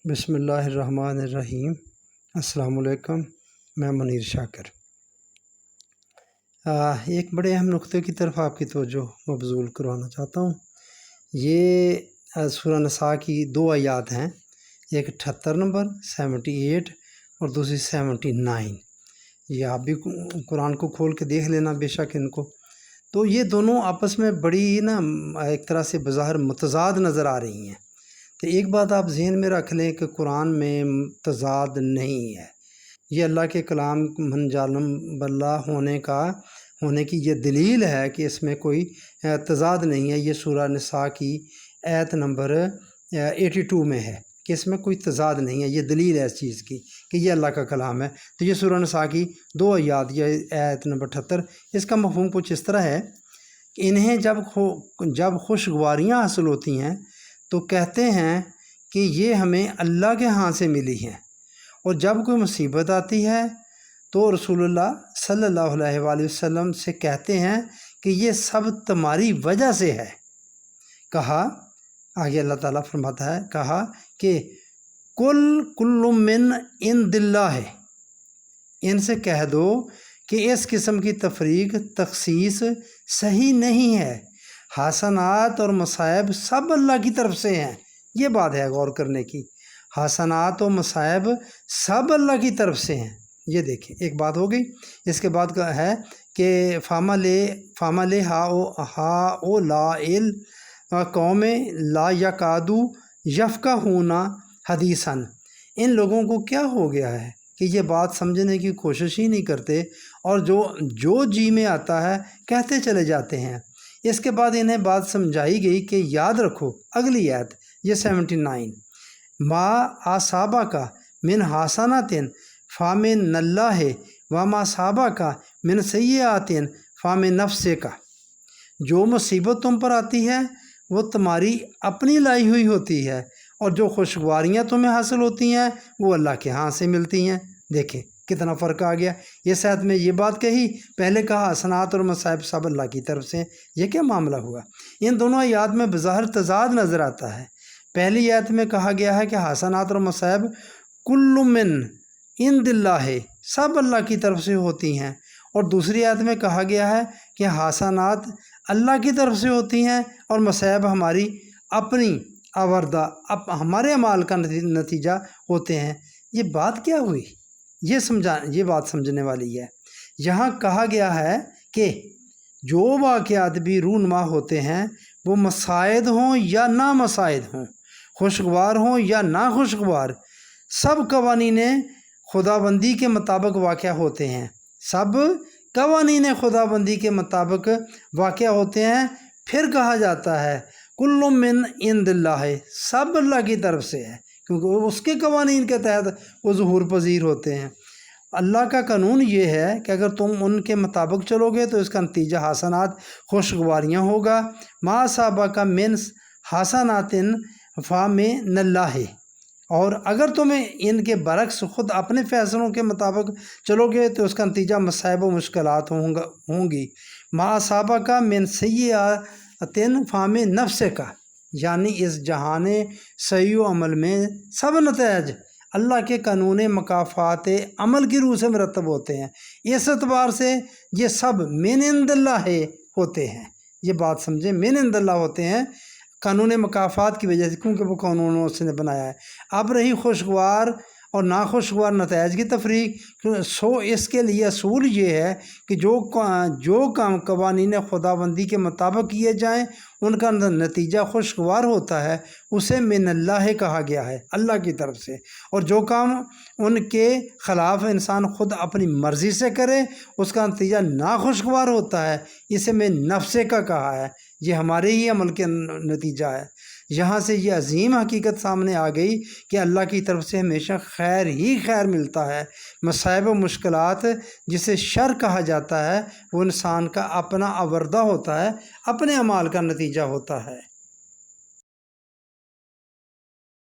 بسم اللہ الرحمن الرحیم۔ السلام علیکم، میں منیر شاکر۔ ایک بڑے اہم نقطے کی طرف آپ کی توجہ مبذول کروانا چاہتا ہوں۔ یہ سورہ نساء کی دو آیات ہیں، ایک 78 نمبر 78 اور دوسری 79۔ یہ آپ بھی قرآن کو کھول کے دیکھ لینا بے شک ان کو۔ تو یہ دونوں آپس میں بڑی ایک طرح سے بظاہر متضاد نظر آ رہی ہیں۔ تو ایک بات آپ ذہن میں رکھ لیں کہ قرآن میں تضاد نہیں ہے۔ یہ اللہ کے کلام منجالم باللہ ہونے کی یہ دلیل ہے کہ اس میں کوئی تضاد نہیں ہے۔ یہ سورہ نساء کی آیت نمبر 82 میں ہے کہ اس میں کوئی تضاد نہیں ہے۔ یہ دلیل ہے اس چیز کی کہ یہ اللہ کا کلام ہے۔ تو یہ سورہ نساء کی دو آیات، یہ آیت نمبر 78، اس کا مفہوم کچھ اس طرح ہے کہ انہیں جب خوشگواریاں حاصل ہوتی ہیں تو کہتے ہیں کہ یہ ہمیں اللہ کے ہاں سے ملی ہیں، اور جب کوئی مصیبت آتی ہے تو رسول اللہ صلی اللہ علیہ وآلہ وسلم سے کہتے ہیں کہ یہ سب تمہاری وجہ سے ہے۔ کہا، آگے اللہ تعالیٰ فرماتا ہے، کہا کہ کل من عند اللہ ہے، ان سے کہہ دو کہ اس قسم کی تخصیص صحیح نہیں ہے۔ حسنات اور مصائب سب اللہ کی طرف سے ہیں۔ یہ بات ہے غور کرنے کی، حسنات و مصائب سب اللہ کی طرف سے ہیں۔ یہ دیکھیں، ایک بات ہو گئی۔ اس کے بعد ہے کہ فَمَا لِهَٰؤُلَاءِ قوم لا یکادو یفقہون حدیثا، ان لوگوں کو کیا ہو گیا ہے کہ یہ بات سمجھنے کی کوشش ہی نہیں کرتے، اور جو جی میں آتا ہے کہتے چلے جاتے ہیں۔ اس کے بعد انہیں بات سمجھائی گئی کہ یاد رکھو، اگلی آیت یہ 79، ما اصابہ کا من حسنات فمن اللہ وما اصابہ کا من سیئات فمن نفسک، جو مصیبت تم پر آتی ہے وہ تمہاری اپنی لائی ہوئی ہوتی ہے، اور جو خوشگواریاں تمہیں حاصل ہوتی ہیں وہ اللہ کے ہاں سے ملتی ہیں۔ دیکھیں کتنا فرق آ گیا۔ یہ ساتھ میں یہ بات کہی، پہلے کہا حسنات اور مصائب سب اللہ کی طرف سے۔ یہ کیا معاملہ ہوا؟ ان دونوں آیات میں بظاہر تضاد نظر آتا ہے۔ پہلی آیت میں کہا گیا ہے کہ حسنات اور مصائب کل من عند اللہ ہے، سب اللہ کی طرف سے ہوتی ہیں، اور دوسری آیت میں کہا گیا ہے کہ حسنات اللہ کی طرف سے ہوتی ہیں اور مصائب ہماری اپنی آوردہ ہمارے اعمال کا نتیجہ ہوتے ہیں۔ یہ بات کیا ہوئی؟ یہ بات سمجھنے والی ہے۔ یہاں کہا گیا ہے کہ جو واقعات بھی رونما ہوتے ہیں وہ مسائد ہوں یا نامسائد ہوں، خوشگوار ہوں یا ناخوشگوار، سب قوانین خداوندی کے مطابق واقع ہوتے ہیں۔ سب قوانین خداوندی کے مطابق واقع ہوتے ہیں۔ پھر کہا جاتا ہے کل من عند اللہ، سب اللہ کی طرف سے ہے، کیونکہ وہ اس کے قوانین کے تحت وہ ظہور پذیر ہوتے ہیں۔ اللہ کا قانون یہ ہے کہ اگر تم ان کے مطابق چلو گے تو اس کا نتیجہ حسنات، خوشگواریاں ہوگا۔ ما اصابہ کا من حسنات فمن اللہ، اور اگر تمہیں ان کے برعکس خود اپنے فیصلوں کے مطابق چلو گے تو اس کا نتیجہ مصائب و مشکلات ہوں گی۔ ما اصابہ کا من سیئات فمن نفسک، یعنی اس جہان صحیح و عمل میں سب نتائج اللہ کے قانون مکافات عمل کی روح سے مرتب ہوتے ہیں۔ اس اعتبار سے یہ سب من عند اللہ ہوتے ہیں۔ یہ بات سمجھیں، من عند اللہ ہوتے ہیں قانون مکافات کی وجہ سے، کیونکہ وہ قانون اس نے بنایا ہے۔ اب رہی خوشگوار اور ناخوشگوار نتائج کی تفریق، اس کے لیے اصول یہ ہے کہ جو کام قوانین خداوندی کے مطابق کیے جائیں ان کا نتیجہ خوشگوار ہوتا ہے، اسے من اللہ کہا گیا ہے، اللہ کی طرف سے، اور جو کام ان کے خلاف انسان خود اپنی مرضی سے کرے اس کا نتیجہ ناخوشگوار ہوتا ہے، اسے من نفسے کا کہا ہے، یہ ہمارے ہی عمل کے نتیجہ ہے۔ یہاں سے یہ عظیم حقیقت سامنے آ گئی کہ اللہ کی طرف سے ہمیشہ خیر ہی خیر ملتا ہے۔ مصائب و مشکلات جسے شر کہا جاتا ہے وہ انسان کا اپنا آوردہ ہوتا ہے، اپنے اعمال کا نتیجہ ہوتا ہے۔